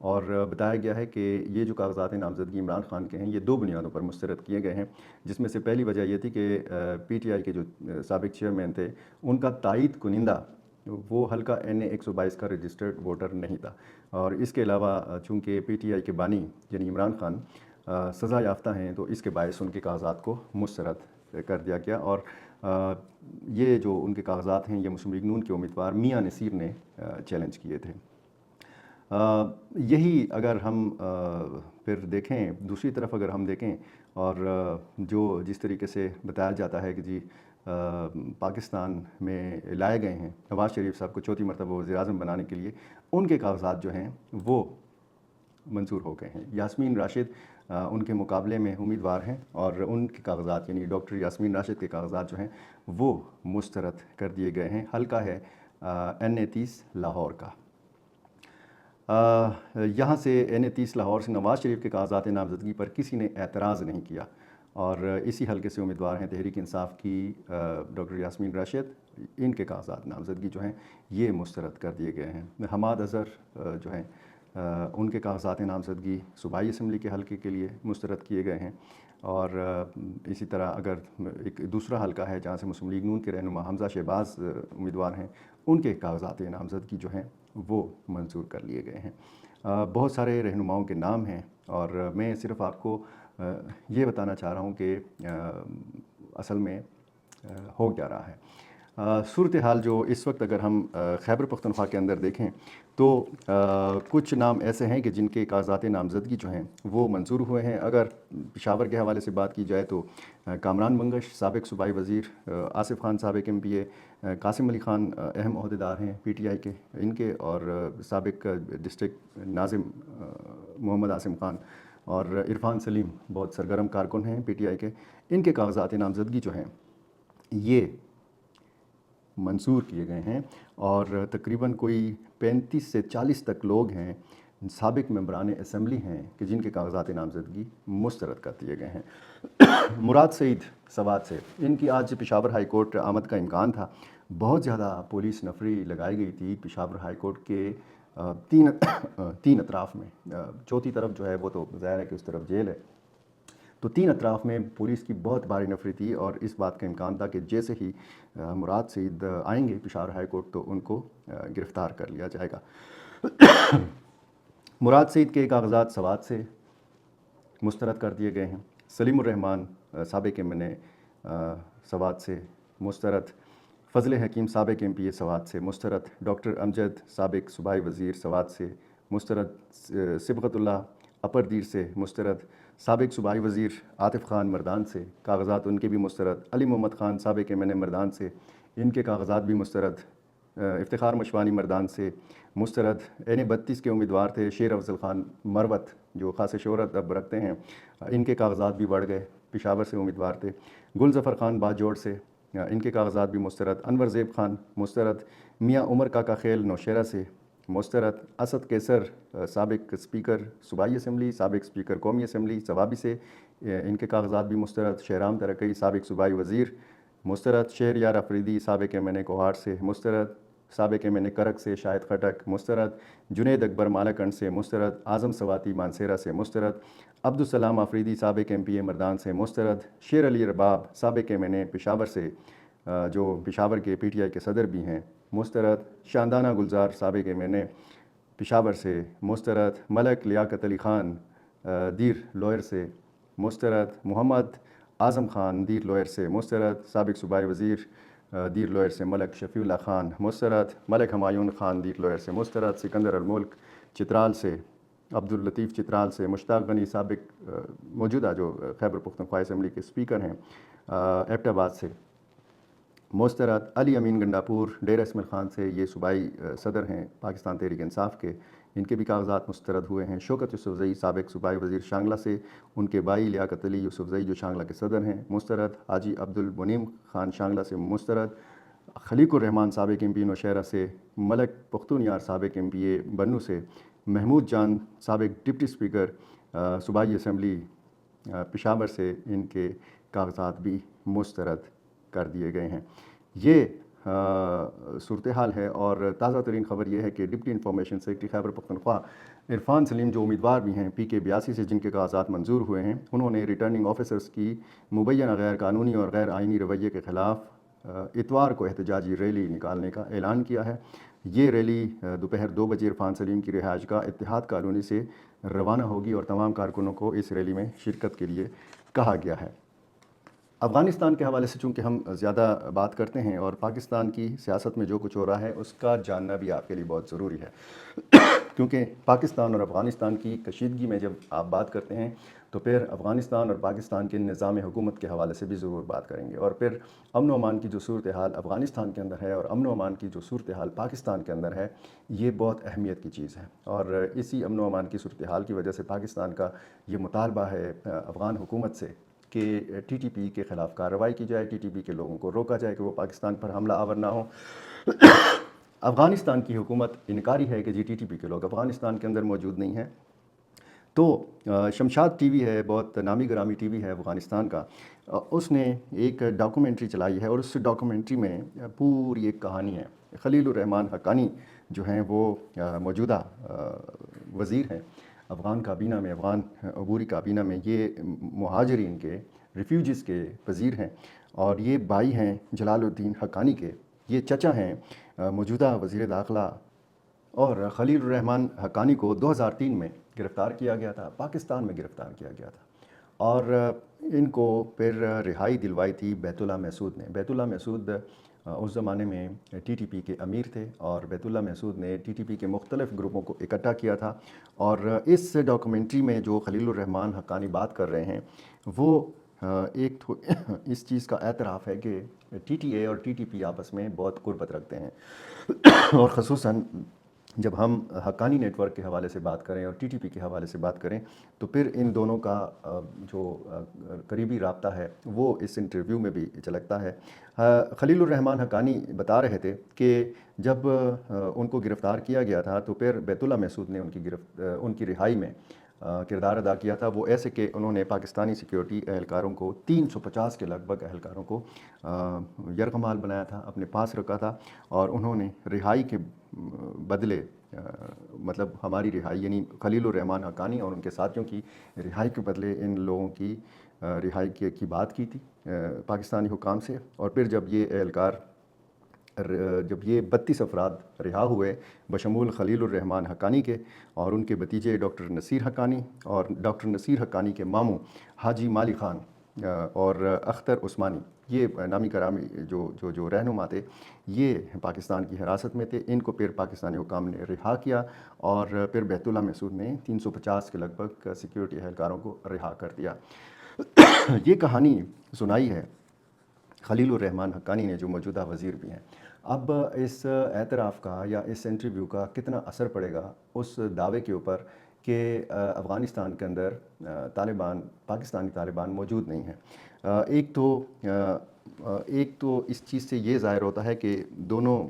اور بتایا گیا ہے کہ یہ جو کاغذات نامزدگی عمران خان کے ہیں یہ 2 بنیادوں پر مسترد کیے گئے ہیں، جس میں سے پہلی وجہ یہ تھی کہ پی ٹی آئی کے جو سابق چیئرمین تھے ان کا تائید کنندہ وہ حلقہ NA 122 کا رجسٹرڈ ووٹر نہیں تھا، اور اس کے علاوہ چونکہ پی ٹی آئی کے بانی یعنی عمران خان سزا یافتہ ہیں تو اس کے باعث ان کے کاغذات کو مسترد کر دیا گیا، اور یہ جو ان کے کاغذات ہیں یہ مسلم لیگ نون کے امیدوار میاں نصیر نے چیلنج کیے تھے۔ یہی اگر ہم پھر دیکھیں دوسری طرف اگر ہم دیکھیں اور جو جس طریقے سے بتایا جاتا ہے کہ جی پاکستان میں لائے گئے ہیں نواز شریف صاحب کو چوتھی مرتبہ وزیر اعظم بنانے کے لیے، ان کے کاغذات جو ہیں وہ منظور ہو گئے ہیں۔ یاسمین راشد ان کے مقابلے میں امیدوار ہیں اور ان کے کاغذات یعنی ڈاکٹر یاسمین راشد کے کاغذات جو ہیں وہ مسترد کر دیے گئے ہیں۔ حلقہ ہے NA 30 لاہور کا۔ یہاں سے NA 30 لاہور سے نواز شریف کے کاغذات نامزدگی پر کسی نے اعتراض نہیں کیا، اور اسی حلقے سے امیدوار ہیں تحریک انصاف کی ڈاکٹر یاسمین راشد، ان کے کاغذات نامزدگی جو ہیں یہ مسترد کر دیے گئے ہیں۔ حماد اظہر جو ہیں ان کے کاغذات نامزدگی صوبائی اسمبلی کے حلقے کے لیے مسترد کیے گئے ہیں، اور اسی طرح اگر ایک دوسرا حلقہ ہے جہاں سے مسلم لیگ نون کے رہنما حمزہ شہباز امیدوار ہیں، ان کے کاغذات نامزدگی جو ہیں وہ منظور کر لیے گئے ہیں۔ بہت سارے رہنماؤں کے نام ہیں، اور میں صرف آپ کو یہ بتانا چاہ رہا ہوں کہ اصل میں ہو کیا رہا ہے۔ صورتحال جو اس وقت اگر ہم خیبر پختونخوا کے اندر دیکھیں تو کچھ نام ایسے ہیں کہ جن کے کاغذات نامزدگی جو ہیں وہ منظور ہوئے ہیں۔ اگر پشاور کے حوالے سے بات کی جائے تو کامران منگش سابق صوبائی وزیر، آصف خان سابق MPA، قاسم علی خان اہم عہدیدار ہیں PTI کے ان کے، اور سابق ڈسٹرکٹ ناظم محمد عاصم خان اور عرفان سلیم بہت سرگرم کارکن ہیں PTI کے، ان کے کاغذات نامزدگی جو ہیں یہ منظور کیے گئے ہیں، اور تقریباً کوئی 35 سے 40 تک لوگ ہیں سابق ممبران اسمبلی ہیں کہ جن کے کاغذات نامزدگی مسترد کر دیے گئے ہیں۔ مراد سعید سوات سے، ان کی آج پشاور ہائی کورٹ آمد کا امکان تھا، بہت زیادہ پولیس نفری لگائی گئی تھی پشاور ہائی کورٹ کے تین اطراف میں، چوتھی طرف جو ہے وہ تو ظاہر ہے کہ اس طرف جیل ہے، تو 3 اطراف میں پولیس کی بہت بھاری نفری تھی، اور اس بات کا امکان تھا کہ جیسے ہی مراد سعید آئیں گے پشاور ہائی کورٹ تو ان کو گرفتار کر لیا جائے گا۔ مراد سعید کے کاغذات سوات سے مسترد کر دیے گئے ہیں۔ سلیم الرحمان سابق MNA سوات سے مسترد، فضل حکیم سابق MPA سوات سے مسترد، ڈاکٹر امجد سابق صوبائی وزیر سوات سے مسترد، صبغت اللہ اپر دیر سے مسترد، سابق صوبائی وزیر عاطف خان مردان سے کاغذات ان کے بھی مسترد، علی محمد خان سابق MNA مردان سے ان کے کاغذات بھی مسترد، افتخار مشوانی مردان سے مسترد، NA 32 کے امیدوار تھے شیر افضل خان مروت جو خاص شہرت اب رکھتے ہیں، ان کے کاغذات بھی بڑھ گئے، پشاور سے امیدوار تھے، گل ظفر خان باجوڑ سے ان کے کاغذات بھی مسترد، انور زیب خان مسترد، میاں عمر کاکا خیل نوشہرہ سے مسترد، اسد کیسر سابق اسپیکر صوبائی اسمبلی، سابق اسپیکر قومی اسمبلی ثوابی سے ان کے کاغذات بھی مسترد، شہرام ترقی سابق صوبائی وزیر مسترد، شہریار افریدی سابق MNA کوہاٹ سے مسترد، سابق MNA کرک سے شاہد خٹک مسترد، جنید اکبر مالاکنڈ سے مسترد، اعظم سواتی مانسیرہ سے مسترد، عبدالسلام آفریدی سابق MPA مردان سے مسترد، شیر علی رباب سابق MNA پشاور سے جو پشاور کے PTI کے صدر بھی ہیں مسترد، شاندانہ گلزار سابق MNA پشاور سے مسترد، ملک لیاقت علی خان دیر لوئر سے مسترد، محمد اعظم خان دیر لوئر سے مسترد، سابق صوبائی وزیر دیر لوئر سے ملک شفیع اللہ خان مسترد، ملک ہمایون خان دیر لوئر سے مسترد، سکندر الملک چترال سے، عبداللطیف چترال سے، مشتاق غنی سابق موجودہ جو خیبر پختونخوا اسمبلی کے اسپیکر ہیں ایبٹ آباد سے مسترد، علی امین گنڈاپور ڈیرہ اسماعیل خان سے، یہ صوبائی صدر ہیں پاکستان تحریک انصاف کے، ان کے بھی کاغذات مسترد ہوئے ہیں۔ شوکت یوسفزئی سابق صوبائی وزیر شانگلہ سے، ان کے بھائی لیاقت علی یوسفزئی جو شانگلہ کے صدر ہیں مسترد، حاجی عبدالمنیم خان شانگلہ سے مسترد، خلیق الرحمان سابق MP نوشہرہ سے، ملک پختون یار سابق MPA بنو سے، محمود جان سابق ڈپٹی اسپیکر صوبائی اسمبلی پشاور سے، ان کے کاغذات بھی مسترد کر دیے گئے ہیں۔ یہ صورتحال ہے، اور تازہ ترین خبر یہ ہے کہ deputy information secretary Khyber Pakhtunkhwa Irfan سلیم، جو امیدوار بھی ہیں PK 82 سے، جن کے کاغذات منظور ہوئے ہیں، انہوں نے ریٹرننگ آفیسرز کی مبینہ غیر قانونی اور غیر آئینی رویے کے خلاف اتوار کو احتجاجی ریلی نکالنے کا اعلان کیا ہے۔ یہ ریلی دوپہر 2 بجے عرفان سلیم کی رہائش گاہ اتحاد کالونی سے روانہ ہوگی، اور تمام کارکنوں کو اس ریلی میں شرکت کے لیے کہا گیا ہے۔ افغانستان کے حوالے سے چونکہ ہم زیادہ بات کرتے ہیں، اور پاکستان کی سیاست میں جو کچھ ہو رہا ہے اس کا جاننا بھی آپ کے لیے بہت ضروری ہے، کیونکہ پاکستان اور افغانستان کی کشیدگی میں جب آپ بات کرتے ہیں تو پھر افغانستان اور پاکستان کے نظام حکومت کے حوالے سے بھی ضرور بات کریں گے، اور پھر امن و امان کی جو صورتحال افغانستان کے اندر ہے اور امن و امان کی جو صورتحال پاکستان کے اندر ہے، یہ بہت اہمیت کی چیز ہے، اور اسی امن و امان کی صورتحال کی وجہ سے پاکستان کا یہ مطالبہ ہے افغان حکومت سے کہ TTP کے خلاف کارروائی کی جائے، TTP کے لوگوں کو روکا جائے کہ وہ پاکستان پر حملہ آور نہ ہوں۔ افغانستان کی حکومت انکاری ہے کہ جی TTP کے لوگ افغانستان کے اندر موجود نہیں ہیں۔ تو شمشاد ٹی وی ہے، بہت نامی گرامی ٹی وی ہے افغانستان کا، اس نے ایک ڈاکومنٹری چلائی ہے، اور اس ڈاکومنٹری میں پوری ایک کہانی ہے۔ خلیل الرحمان حقانی جو ہیں وہ موجودہ وزیر ہیں افغان کابینہ میں، افغان عبوری کابینہ میں، یہ مہاجرین کے، ریفیوجیز کے وزیر ہیں، اور یہ بھائی ہیں جلال الدین حقانی کے، یہ چچا ہیں موجودہ وزیر داخلہ۔ اور خلیل الرحمان حقانی کو 2003 میں گرفتار کیا گیا تھا، پاکستان میں گرفتار کیا گیا تھا، اور ان کو پھر رہائی دلوائی تھی بیت اللہ محسود نے۔ بیت اللہ محسود اس زمانے میں TTP کے امیر تھے، اور بیت اللہ محسود نے TTP کے مختلف گروپوں کو اکٹھا کیا تھا، اور اس ڈاکومنٹری میں جو خلیل الرحمان حقانی بات کر رہے ہیں وہ ایک اس چیز کا اعتراف ہے کہ TTA اور TTP آپس میں بہت قربت رکھتے ہیں، اور خصوصاً جب ہم حقانی نیٹ ورک کے حوالے سے بات کریں اور TTP کے حوالے سے بات کریں تو پھر ان دونوں کا جو قریبی رابطہ ہے وہ اس انٹرویو میں بھی جھلکتا ہے۔ خلیل الرحمان حقانی بتا رہے تھے کہ جب ان کو گرفتار کیا گیا تھا تو پھر بیت اللہ محسود نے ان کی رہائی میں کردار ادا کیا تھا، وہ ایسے کہ انہوں نے پاکستانی سیکیورٹی اہلکاروں کو 350 کے لگ بھگ اہلکاروں کو یرغمال بنایا تھا، اپنے پاس رکھا تھا، اور انہوں نے رہائی کے بدلے مطلب ہماری رہائی یعنی خلیل الرحمان حقانی اور ان کے ساتھیوں کی رہائی کے بدلے ان لوگوں کی رہائی کی بات کی تھی پاکستانی حکام سے، اور پھر جب یہ اہلکار جب یہ 32 افراد رہا ہوئے بشمول خلیل الرحمان حقانی کے اور ان کے بھتیجے ڈاکٹر نصیر حقانی اور ڈاکٹر نصیر حقانی کے ماموں حاجی مالی خان اور اختر عثمانی، یہ نامی کرامی جو رہنما تھے، یہ پاکستان کی حراست میں تھے۔ ان کو پھر پاکستانی حکام نے رہا کیا، اور پھر بیت اللہ محسود نے 350 کے لگ بھگ سیکیورٹی اہلکاروں کو رہا کر دیا۔ یہ کہانی سنائی ہے خلیل الرحمان حقانی نے، جو موجودہ وزیر بھی ہیں۔ اب اس اعتراف کا یا اس انٹرویو کا کتنا اثر پڑے گا اس دعوے کے اوپر کہ افغانستان کے اندر پاکستانی طالبان موجود نہیں ہیں؟ ایک تو اس چیز سے یہ ظاہر ہوتا ہے کہ دونوں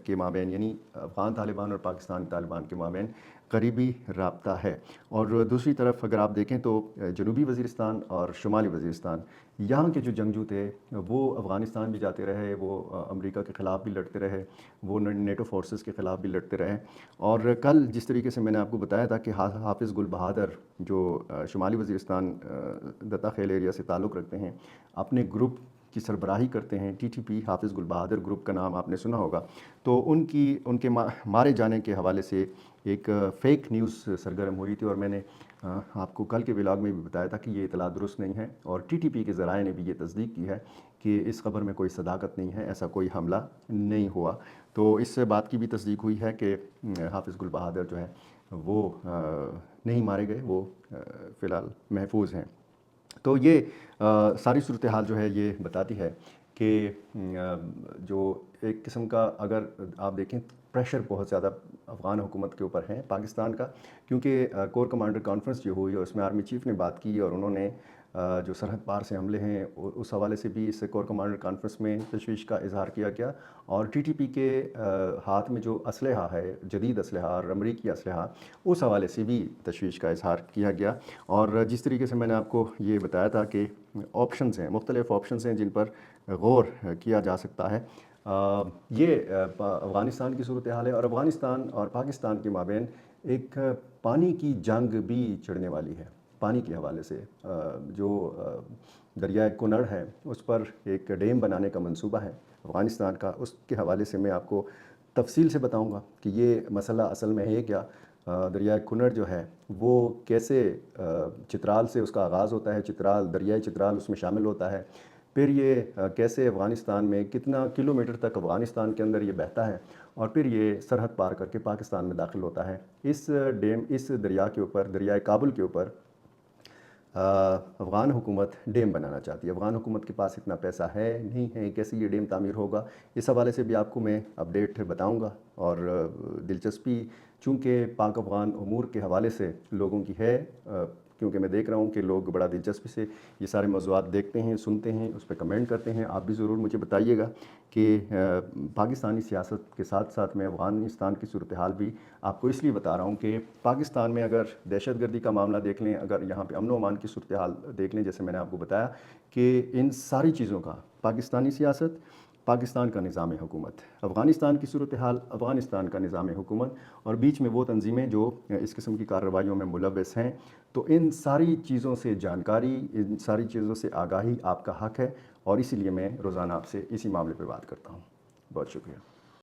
کے مابین یعنی افغان طالبان اور پاکستانی طالبان کے مابین قریبی رابطہ ہے، اور دوسری طرف اگر آپ دیکھیں تو جنوبی وزیرستان اور شمالی وزیرستان، یہاں کے جو جنگجو تھے وہ افغانستان بھی جاتے رہے، وہ امریکہ کے خلاف بھی لڑتے رہے، وہ نیٹو فورسز کے خلاف بھی لڑتے رہے، اور کل جس طریقے سے میں نے آپ کو بتایا تھا کہ حافظ گل بہادر جو شمالی وزیرستان دتا خیل ایریا سے تعلق رکھتے ہیں، اپنے گروپ کی سربراہی کرتے ہیں TTP، حافظ گل بہادر گروپ کا نام آپ نے سنا ہوگا، تو ان کے مارے جانے کے حوالے سے ایک فیک نیوز سرگرم ہوئی تھی، اور میں نے آپ کو کل کے ولاگ میں بھی بتایا تھا کہ یہ اطلاع درست نہیں ہے، اور TTP کے ذرائع نے بھی یہ تصدیق کی ہے کہ اس خبر میں کوئی صداقت نہیں ہے، ایسا کوئی حملہ نہیں ہوا۔ تو اس بات کی بھی تصدیق ہوئی ہے کہ حافظ گل بہادر جو ہے وہ نہیں مارے گئے، وہ فی الحال محفوظ ہیں۔ تو یہ ساری صورتحال جو ہے یہ بتاتی ہے کہ جو ایک قسم کا اگر آپ دیکھیں پریشر بہت زیادہ افغان حکومت کے اوپر ہے پاکستان کا، کیونکہ کور کمانڈر کانفرنس جو ہوئی اور اس میں آرمی چیف نے بات کی، اور انہوں نے جو سرحد پار سے حملے ہیں اس حوالے سے بھی اس کور کمانڈر کانفرنس میں تشویش کا اظہار کیا گیا، اور TTP کے ہاتھ میں جو اسلحہ ہے، جدید اسلحہ اور امریکی اسلحہ، اس حوالے سے بھی تشویش کا اظہار کیا گیا، اور جس طریقے سے میں نے آپ کو یہ بتایا تھا کہ آپشنز ہیں، مختلف آپشنز ہیں جن پر غور کیا جا سکتا ہے۔ یہ افغانستان کی صورتحال ہے، اور افغانستان اور پاکستان کے مابین ایک پانی کی جنگ بھی چڑھنے والی ہے پانی کے حوالے سے۔ جو دریائے کنڑ ہے اس پر ایک ڈیم بنانے کا منصوبہ ہے افغانستان کا، اس کے حوالے سے میں آپ کو تفصیل سے بتاؤں گا کہ یہ مسئلہ اصل میں ہے کیا۔ دریائے کنڑ جو ہے وہ کیسے چترال سے اس کا آغاز ہوتا ہے، چترال دریائے چترال اس میں شامل ہوتا ہے، پھر یہ کیسے افغانستان میں کتنا کلومیٹر تک افغانستان کے اندر یہ بہتا ہے، اور پھر یہ سرحد پار کر کے پاکستان میں داخل ہوتا ہے۔ اس ڈیم، اس دریا کے اوپر، دریائے کابل کے اوپر افغان حکومت ڈیم بنانا چاہتی ہے۔ افغان حکومت کے پاس اتنا پیسہ ہے نہیں ہے، کیسے یہ ڈیم تعمیر ہوگا، اس حوالے سے بھی آپ کو میں اپڈیٹ بتاؤں گا۔ اور دلچسپی چونکہ پاک افغان امور کے حوالے سے لوگوں کی ہے، کیونکہ میں دیکھ رہا ہوں کہ لوگ بڑا دلچسپی سے یہ سارے موضوعات دیکھتے ہیں، سنتے ہیں، اس پہ کمنٹ کرتے ہیں۔ آپ بھی ضرور مجھے بتائیے گا کہ پاکستانی سیاست کے ساتھ ساتھ میں افغانستان کی صورتحال بھی آپ کو اس لیے بتا رہا ہوں کہ پاکستان میں اگر دہشت گردی کا معاملہ دیکھ لیں، اگر یہاں پہ امن و امان کی صورتحال دیکھ لیں، جیسے میں نے آپ کو بتایا کہ ان ساری چیزوں کا پاکستانی سیاست، پاکستان کا نظام حکومت، افغانستان کی صورتحال، افغانستان کا نظام حکومت، اور بیچ میں وہ تنظیمیں جو اس قسم کی کارروائیوں میں ملوث ہیں، تو ان ساری چیزوں سے جانکاری، ان ساری چیزوں سے آگاہی آپ کا حق ہے، اور اسی لیے میں روزانہ آپ سے اسی معاملے پہ بات کرتا ہوں۔ بہت شکریہ۔